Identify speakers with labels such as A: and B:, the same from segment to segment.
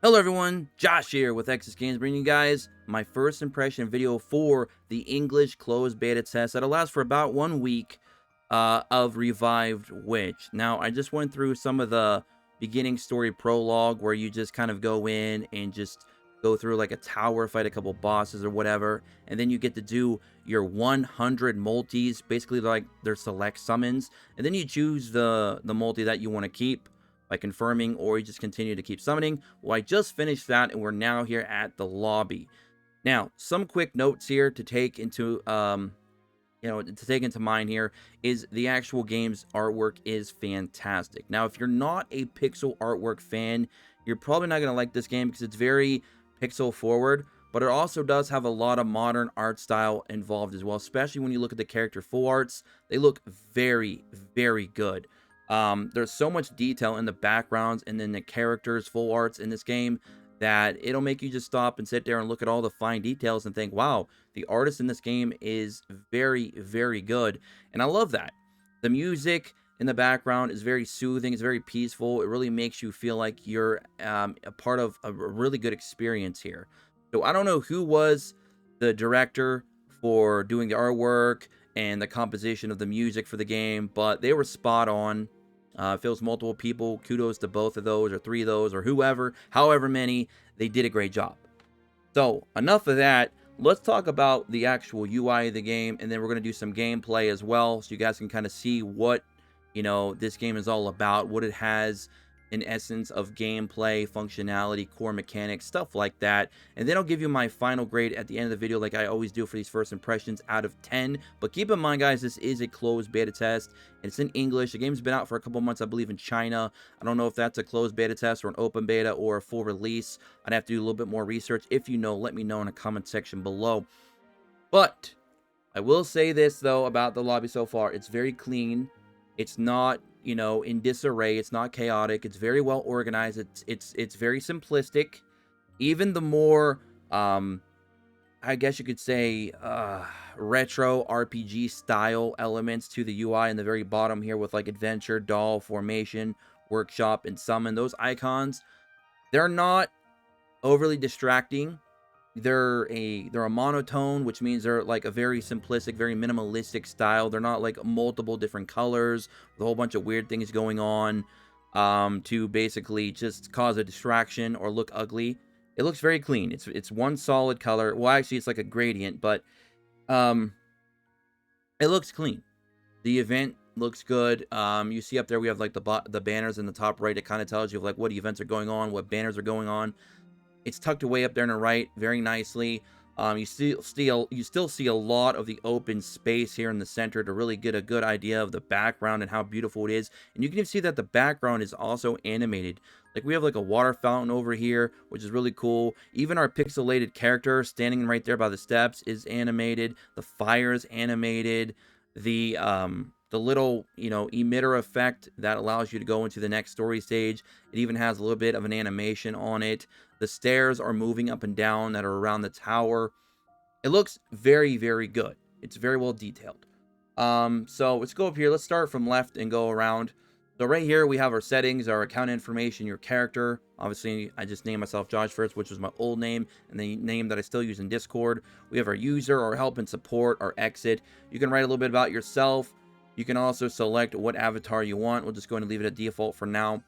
A: Hello everyone, Josh here with Exis Games, bringing you guys my first impression video for the English closed beta test that allows for about 1 week of Revived Witch. Now, I just went through some of the beginning story prologue where you just kind of go in and just go through like a tower, fight a couple bosses or whatever, and then you get to do your 100 multis, basically like their select summons, and then you choose the multi that you want to keep by confirming, or you just continue to keep summoning. Well, I just finished that, and we're now here at the lobby. Now, some quick notes here to take into mind here is the actual game's artwork is fantastic. Now, if you're not a pixel artwork fan, you're probably not going to like this game because it's very pixel forward, but it also does have a lot of modern art style involved as well, especially when you look at the character full arts. They look very, very good. There's so much detail in the backgrounds and then the characters full arts in this game that it'll make you just stop and sit there and look at all the fine details and think, wow, the artist in this game is very, very good. And I love that. The music in the background is very soothing. It's very peaceful. It really makes you feel like you're a part of a really good experience here. So I don't know who was the director for doing the artwork and the composition of the music for the game, but they were spot on. If it was multiple people, kudos to both of those, or three of those, or whoever, however many, they did a great job. So, enough of that. Let's talk about the actual UI of the game, and then we're going to do some gameplay as well, so you guys can kind of see what, this game is all about, what it has in essence of gameplay, functionality, core mechanics, stuff like that. And then I'll give you my final grade at the end of the video like I always do for these first impressions out of 10. But keep in mind, guys, this is a closed beta test, and it's in English. The game's been out for a couple months, I believe, in China. I don't know if that's a closed beta test or an open beta or a full release. I'd have to do a little bit more research. If you know, let me know in the comment section below. But I will say this, though, about the lobby so far. It's very clean. It's not, in disarray. It's not chaotic. It's very well organized. It's very simplistic. Even the more, I guess you could say, retro RPG style elements to the UI in the very bottom here with like adventure, doll, formation, workshop, and summon. Those icons, they're not overly distracting. They're a monotone, which means they're like a very simplistic, very minimalistic style. They're not like multiple different colors with a whole bunch of weird things going on to basically just cause a distraction or look ugly. It looks very clean. It's one solid color. Well, actually, it's like a gradient, but it looks clean. The event looks good. You see up there we have like the banners in the top right. It kind of tells you like what events are going on, what banners are going on. It's tucked away up there on the right very nicely. You still see a lot of the open space here in the center to really get a good idea of the background and how beautiful it is. And you can even see that the background is also animated. Like we have like a water fountain over here, which is really cool. Even our pixelated character standing right there by the steps is animated. The fire is animated. The little, emitter effect that allows you to go into the next story stage. It even has a little bit of an animation on it. The stairs are moving up and down that are around the tower. It looks very, very good. It's very well detailed. So let's go up here. Let's start from left and go around. So right here we have our settings, our account information, your character. Obviously, I just named myself Josh first, which was my old name, and the name that I still use in Discord. We have our user, our help and support, our exit. You can write a little bit about yourself. You can also select what avatar you want. We'll just go ahead and leave it at default for now.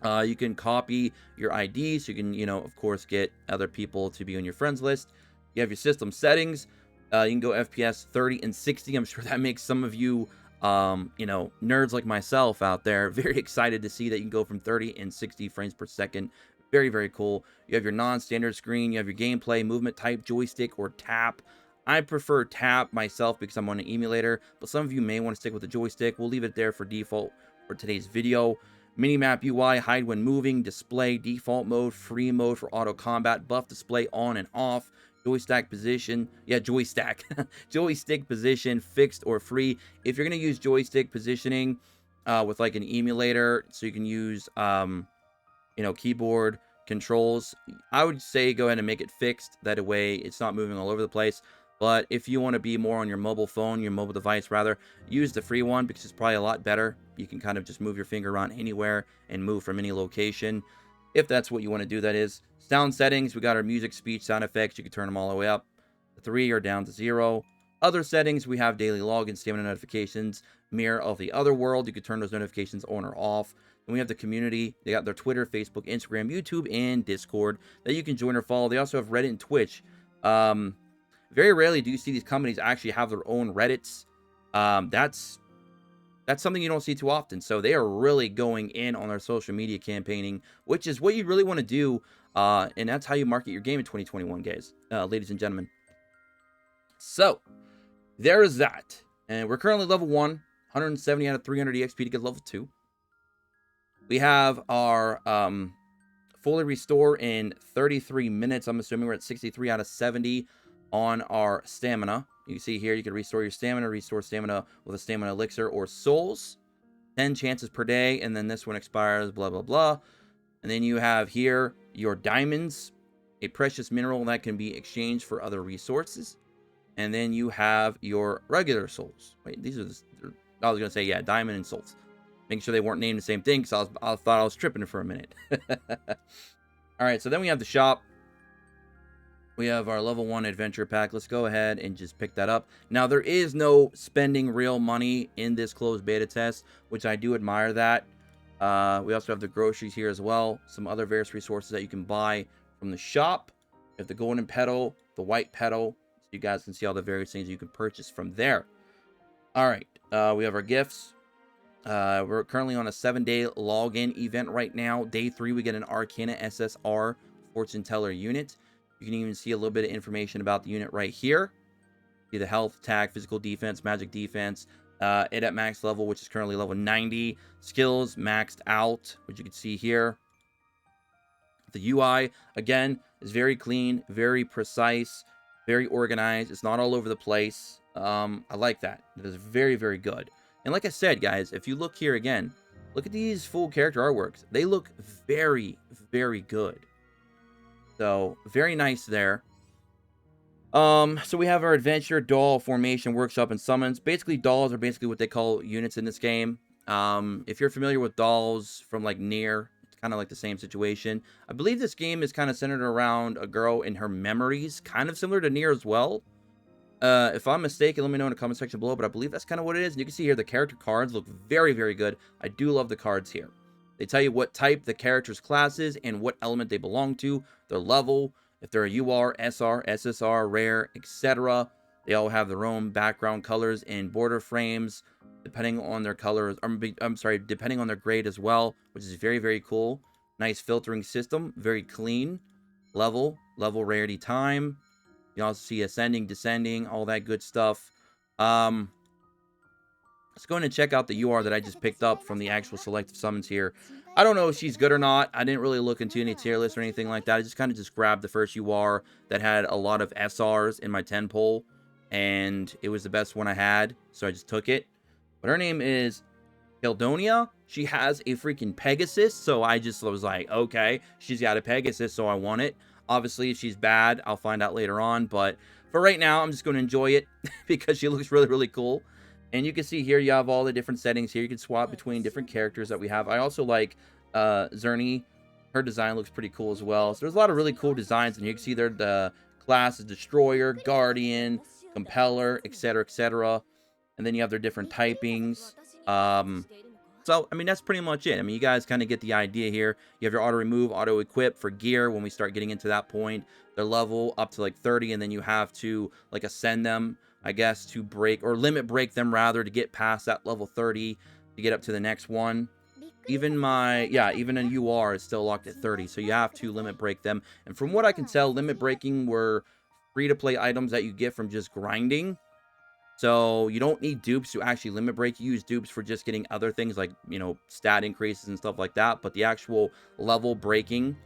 A: You can copy your ID, so you can, of course, get other people to be on your friends list. You have your system settings. You can go FPS 30 and 60. I'm sure that makes some of you, nerds like myself out there very excited to see that you can go from 30 and 60 frames per second. Very, very cool. You have your non-standard screen. You have your gameplay, movement type, joystick, or tap. I prefer tap myself because I'm on an emulator, but some of you may want to stick with the joystick. We'll leave it there for default for today's video. Minimap UI, hide when moving, display, default mode, free mode for auto combat, buff display on and off, joystick position, joystick position, fixed or free. If you're going to use joystick positioning with like an emulator, so you can use, keyboard controls, I would say go ahead and make it fixed. That way it's not moving all over the place. But if you want to be more on your mobile phone, your mobile device rather, use the free one because it's probably a lot better. You can kind of just move your finger around anywhere and move from any location. if that's what you want to do, that is. Sound settings, we got our music, speech, sound effects. You can turn them all the way up. The 3 are down to 0. Other settings, we have daily login, stamina notifications, mirror of the other world. You can turn those notifications on or off. Then we have the community. They got their Twitter, Facebook, Instagram, YouTube, and Discord that you can join or follow. They also have Reddit and Twitch. Very rarely do you see these companies actually have their own Reddits. That's something you don't see too often. So they are really going in on their social media campaigning, which is what you really want to do. And that's how you market your game in 2021, guys, ladies and gentlemen. So there is that. And we're currently level 1, 170 out of 300 EXP to get level 2. We have our fully restore in 33 minutes. I'm assuming we're at 63 out of 70 on our stamina. You can see here you can restore stamina with a stamina elixir or souls. 10 chances per day, and then this one expires, blah, blah, blah. And then you have here your diamonds, a precious mineral that can be exchanged for other resources. And then you have your regular souls. Wait, these are I was going to say, yeah, diamond and souls. Making sure they weren't named the same thing, because I thought I was tripping for a minute. All right, so then we have the shop. We have our level 1 adventure pack. Let's go ahead and just pick that up. Now, there is no spending real money in this closed beta test, which I do admire that. We also have the groceries here as well. Some other various resources that you can buy from the shop. You have the golden petal, the white petal. So you guys can see all the various things you can purchase from there. All right, we have our gifts. We're currently on a 7-day login event right now. Day 3, we get an Arcana SSR Fortune Teller unit. You can even see a little bit of information about the unit right here. See the health, attack, physical defense, magic defense. It at max level, which is currently level 90. Skills maxed out, which you can see here. The UI, again, is very clean, very precise, very organized. It's not all over the place. I like that. It is very, very good. And like I said, guys, if you look here again, look at these full character artworks. They look very, very good. So, very nice there. So we have our adventure, doll, formation, workshop, and summons. Basically, dolls are basically what they call units in this game. If you're familiar with dolls from like Nier, it's kind of like the same situation. I believe this game is kind of centered around a girl and her memories, kind of similar to Nier as well. If I'm mistaken, let me know in the comment section below, but I believe that's kind of what it is. And you can see here the character cards look very, very good. I do love the cards here. They tell you what type the character's class is and what element they belong to, their level, if they're a UR, SR, SSR, rare, etc. They all have their own background colors and border frames, depending on their colors. Depending on their grade as well, which is very, very cool. Nice filtering system, very clean. Level, rarity, time. You also see ascending, descending, all that good stuff. Let's go in and check out the UR that I just picked up from the actual selective summons here. I don't know if she's good or not. I didn't really look into any tier lists or anything like that. I just kind of grabbed the first UR that had a lot of SRs in my 10 poll, and it was the best one I had, so I just took it. But her name is Hildonia. She has a freaking Pegasus, so I just was like, okay, she's got a Pegasus, so I want it. Obviously, if she's bad, I'll find out later on, but for right now, I'm just going to enjoy it because she looks really, really cool. And you can see here, you have all the different settings here. You can swap between different characters that we have. I also like Zerny. Her design looks pretty cool as well. So there's a lot of really cool designs. And you can see there the class is Destroyer, Guardian, Compeller, etc., etc. And then you have their different typings. So, I mean, that's pretty much it. I mean, you guys kind of get the idea here. You have your auto-remove, auto-equip for gear when we start getting into that point. Their level up to like 30, and then you have to like ascend them, I guess, to break, or limit break them rather, to get past that level 30 to get up to the next one. Even a UR is still locked at 30, so you have to limit break them. And from what I can tell, limit breaking were free-to-play items that you get from just grinding. So you don't need dupes to actually limit break. You use dupes for just getting other things like, you know, stat increases and stuff like that. But the actual level breaking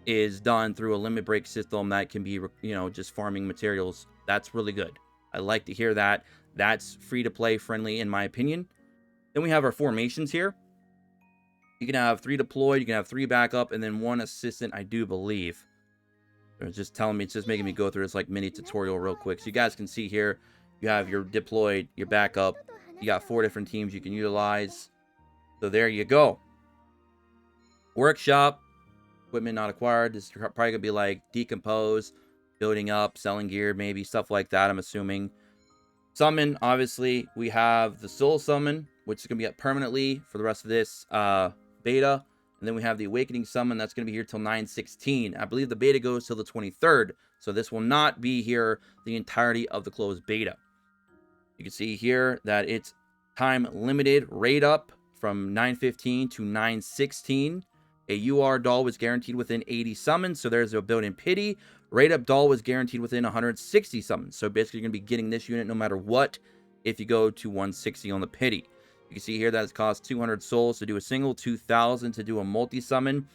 A: is done through a limit break system that can be, you know, just farming materials. That's really good. I like to hear that. That's free to play friendly in my opinion. Then we have our formations here. You can have 3 deployed, you can have 3 backup, and then 1 assistant, I do believe. They're just telling me, it's just making me go through this like mini tutorial real quick. So you guys can see here, you have your deployed, your backup. You got 4 different teams you can utilize. So there you go. Workshop. equipment not acquired. This is probably going to be like decompose, building up, selling gear, maybe stuff like that, I'm assuming. Summon, obviously, we have the Soul Summon, which is going to be up permanently for the rest of this beta. And then we have the Awakening Summon, that's going to be here till 9/16. I believe the beta goes till the 23rd, so this will not be here the entirety of the closed beta. You can see here that it's time limited raid up from 9/15 to 9/16. A UR doll was guaranteed within 80 summons, so there's a built-in pity. Raid up doll was guaranteed within 160 summons, so basically you're going to be getting this unit no matter what if you go to 160 on the pity. You can see here that it costs 200 souls to do a single, 2,000 to do a multi-summon.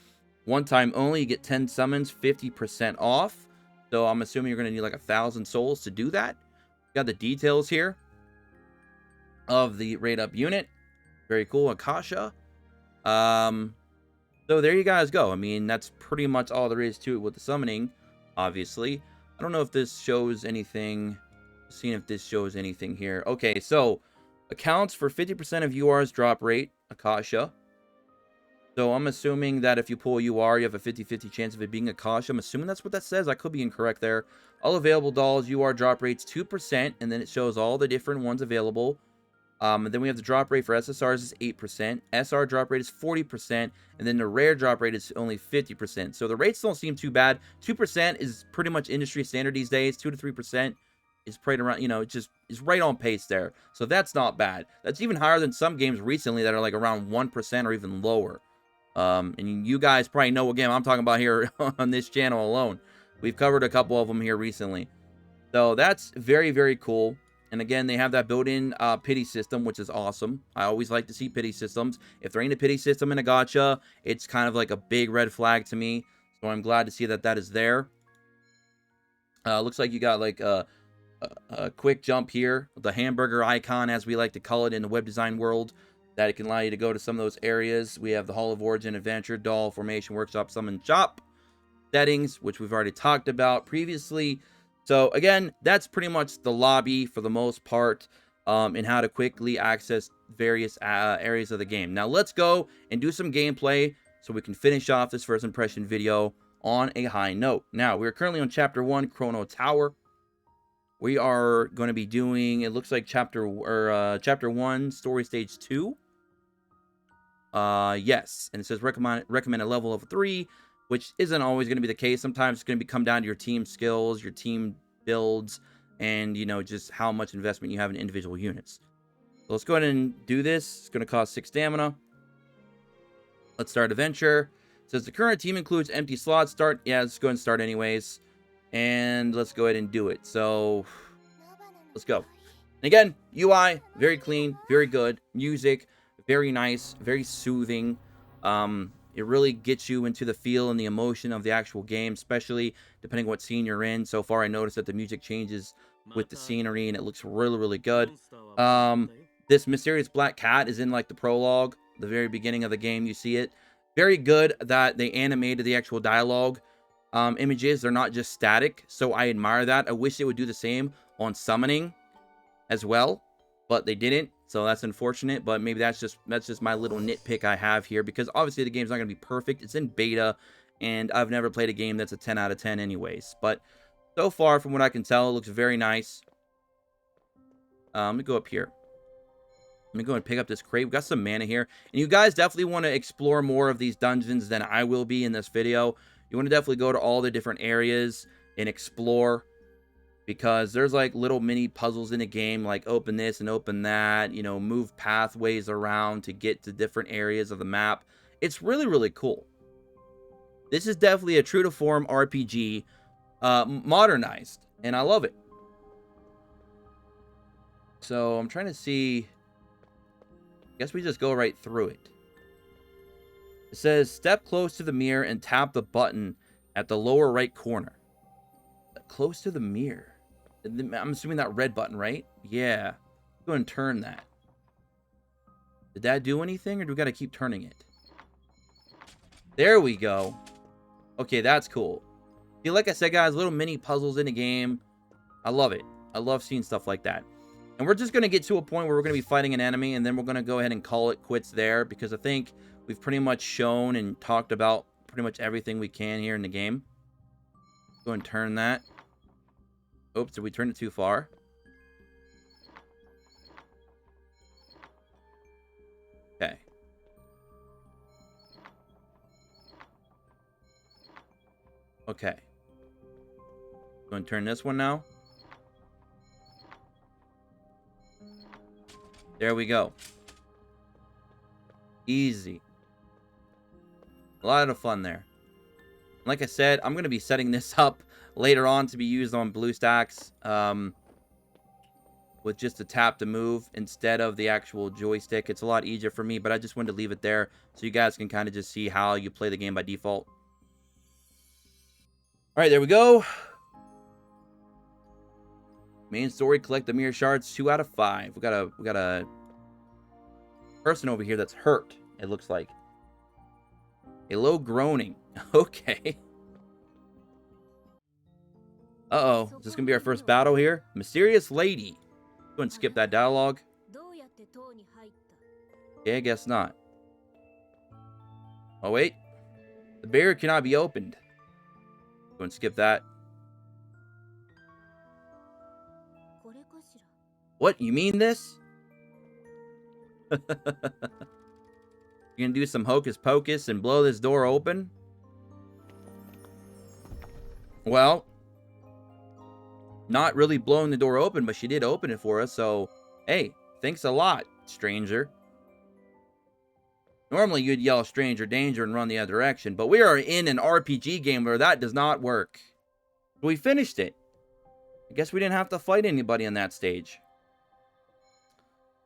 A: One time only, you get 10 summons, 50% off. So I'm assuming you're going to need like 1,000 souls to do that. Got the details here of the raid up unit. Very cool. Akasha. So there you guys go. I mean, that's pretty much all there is to it with the summoning, obviously. I don't know if this shows anything. Seeing if this shows anything here. Okay, so accounts for 50% of UR's drop rate, Akasha. So I'm assuming that if you pull UR, you have a 50-50 chance of it being Akasha. I'm assuming that's what that says. I could be incorrect there. All available dolls, UR drop rates 2%, and then it shows all the different ones available. And then we have the drop rate for SSRs is 8%. SR drop rate is 40%. And then the rare drop rate is only 50%. So the rates don't seem too bad. 2% is pretty much industry standard these days. 2 to 3% is right around, you know, it just is right on pace there. So that's not bad. That's even higher than some games recently that are like around 1% or even lower. And you guys probably know what game I'm talking about here on this channel alone. We've covered a couple of them here recently. So that's very, very cool. And again, they have that built-in pity system, which is awesome. I always like to see pity systems. If there ain't a pity system in a gacha, it's kind of like a big red flag to me. So I'm glad to see that that is there. Looks like you got like a quick jump here. The hamburger icon, as we like to call it in the web design world, that it can allow you to go to some of those areas. We have the Hall of Origin, Adventure, Doll, Formation, Workshop, Summon, Shop settings, which we've already talked about previously. So again, that's pretty much the lobby for the most part, and how to quickly access various areas of the game. Now let's go and do some gameplay so we can finish off this first impression video on a high note. Now, we're currently on Chapter 1, Chrono Tower. We are going to be doing, it looks like Chapter 1, Story Stage 2. Yes, and it says recommend a level of 3, which isn't always going to be the case. Sometimes it's going to come down to your team skills, your team builds, and, you know, just how much investment you have in individual units. So let's go ahead and do this. It's going to cost 6 stamina. Let's start adventure. It says the current team includes empty slots. Start. Yeah, let's go ahead and start anyways. And let's go ahead and do it. So let's go. And again, UI, very clean, very good. Music, very nice, very soothing. It really gets you into the feel and the emotion of the actual game, especially depending what scene you're in. So far, I noticed that the music changes with the scenery, and it looks really, really good. This mysterious black cat is in like the prologue, the very beginning of the game. You see it. Very good that they animated the actual dialogue images. They're not just static, so I admire that. I wish they would do the same on summoning as well, but they didn't. So that's unfortunate, but maybe that's just my little nitpick I have here, because obviously the game's not going to be perfect. It's in beta, and I've never played a game that's a 10 out of 10 anyways. But so far, from what I can tell, it looks very nice. Let me go up here. Let me go and pick up this crate. We've got some mana here, and you guys definitely want to explore more of these dungeons than I will be in this video. You want to definitely go to all the different areas and explore, because there's like little mini puzzles in the game, like open this and open that, you know, move pathways around to get to different areas of the map. It's really, really cool. This is definitely a true to form RPG, modernized, and I love it. So I'm trying to see. I guess we just go right through it. It says step close to the mirror and tap the button at the lower right corner. Close to the mirror. I'm assuming that red button, right? Yeah. Go and turn that. Did that do anything, or do we got to keep turning it? There we go. Okay, that's cool. See, like I said, guys, little mini puzzles in the game. I love it. I love seeing stuff like that. And we're just going to get to a point where we're going to be fighting an enemy, and then we're going to go ahead and call it quits there, because I think we've pretty much shown and talked about pretty much everything we can here in the game. Go and turn that. Oops, did we turn it too far? Okay. Okay. Go and turn this one now. There we go. Easy. A lot of fun there. Like I said, I'm going to be setting this up later on to be used on BlueStacks with just a tap to move instead of the actual joystick. It's a lot easier for me, but I just wanted to leave it there so you guys can kind of just see how you play the game by default. All right, there we go. Main story, collect the mirror shards, 2 out of 5. We got a person over here that's hurt, it looks like. A low groaning. Okay. Uh-oh. Is this going to be our first battle here? Mysterious lady. Go and skip that dialogue. Yeah, I guess not. Oh, wait. The barrier cannot be opened. Go and skip that. What? You mean this? You gonna do some hocus pocus and blow this door open? Well, not really blowing the door open, but she did open it for us, so hey, thanks a lot, stranger. Normally you'd yell stranger danger and run the other direction, but we are in an RPG game where that does not work. We finished it. I guess we didn't have to fight anybody on that stage.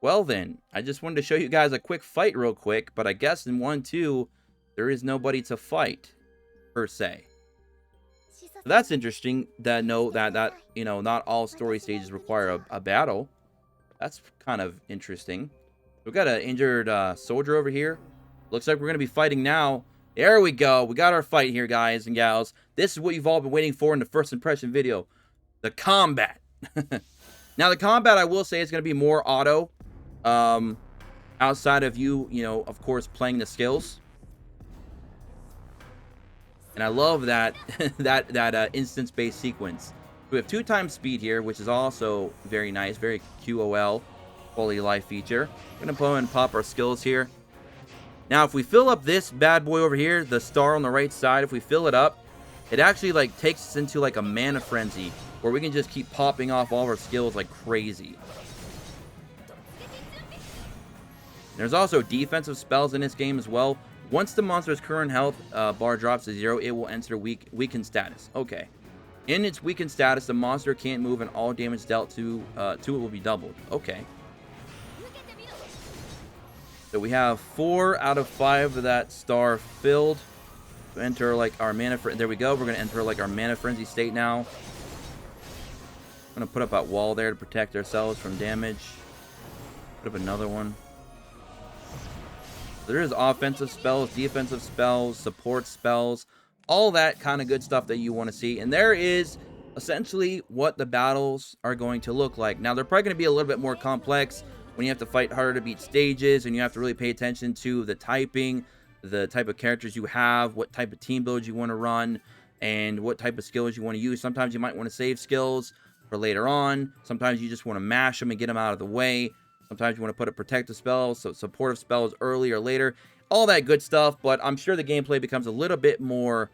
A: Well then, I just wanted to show you guys a quick fight real quick, but I guess in 1-2, there is nobody to fight, per se. So that's interesting that you know, not all story stages require a battle. That's kind of interesting. We've got an injured soldier over here. Looks like we're going to be fighting now. There we go. We got our fight here, guys and gals. This is what you've all been waiting for in the first impression video. The combat. Now, the combat, I will say, is going to be more auto. Outside of you know, of course, playing the skills. And I love that that instance-based sequence. We have 2 times speed here, which is also very nice, very QOL quality of life feature. We're gonna go and pop our skills here. Now, if we fill up this bad boy over here, the star on the right side, if we fill it up, it actually like takes us into like a mana frenzy where we can just keep popping off all of our skills like crazy. There's also defensive spells in this game as well. Once the monster's current health bar drops to 0, it will enter weakened status. Okay. In its weakened status, the monster can't move and all damage dealt to it will be doubled. Okay. So we have 4 out of 5 of that star filled. Enter like our mana there we go. We're going to enter like our mana frenzy state now. I'm going to put up that wall there to protect ourselves from damage. Put up another one. There is offensive spells, defensive spells, support spells, all that kind of good stuff that you want to see. And there is essentially what the battles are going to look like. Now, they're probably going to be a little bit more complex when you have to fight harder to beat stages, and you have to really pay attention to the typing, the type of characters you have, what type of team builds you want to run, and what type of skills you want to use. Sometimes you might want to save skills for later on. Sometimes you just want to mash them and get them out of the way. Sometimes you want to put a protective spell, so supportive spells early or later. All that good stuff, but I'm sure the gameplay becomes a little bit more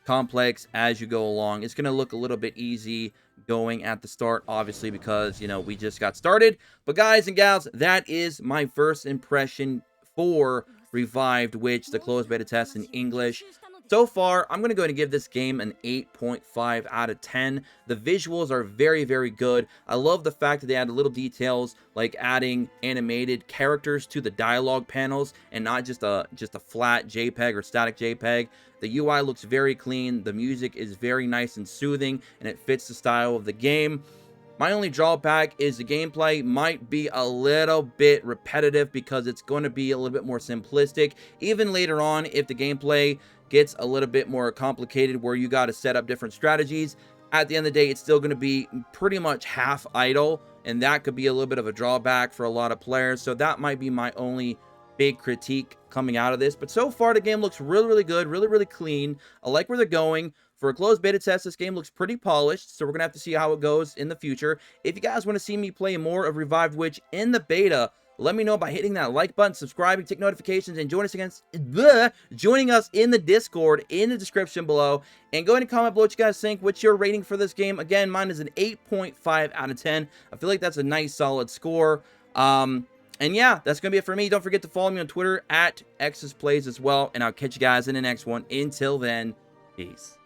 A: complex as you go along. It's going to look a little bit easy going at the start, obviously, because, you know, we just got started. But guys and gals, that is my first impression for Revived Witch, the closed beta test in English. So far, I'm going to go ahead and give this game an 8.5 out of 10. The visuals are very, very good. I love the fact that they added little details like adding animated characters to the dialogue panels and not just a flat JPEG or static JPEG. The UI looks very clean. The music is very nice and soothing, and it fits the style of the game. My only drawback is the gameplay might be a little bit repetitive because it's going to be a little bit more simplistic. Even later on, if the gameplay gets a little bit more complicated where you got to set up different strategies, at the end of the day, it's still going to be pretty much half idle, and that could be a little bit of a drawback for a lot of players. So that might be my only big critique coming out of this. But so far, the game looks really, really good, really, really clean. I like where they're going. For a closed beta test, this game looks pretty polished, so we're going to have to see how it goes in the future. If you guys want to see me play more of Revived Witch in the beta, let me know by hitting that like button, subscribing, tick notifications, and joining us in the Discord in the description below. And go ahead and comment below what you guys think. What's your rating for this game? Again, mine is an 8.5 out of 10. I feel like that's a nice, solid score. And yeah, that's going to be it for me. Don't forget to follow me on Twitter at XSPlays as well. And I'll catch you guys in the next one. Until then, peace.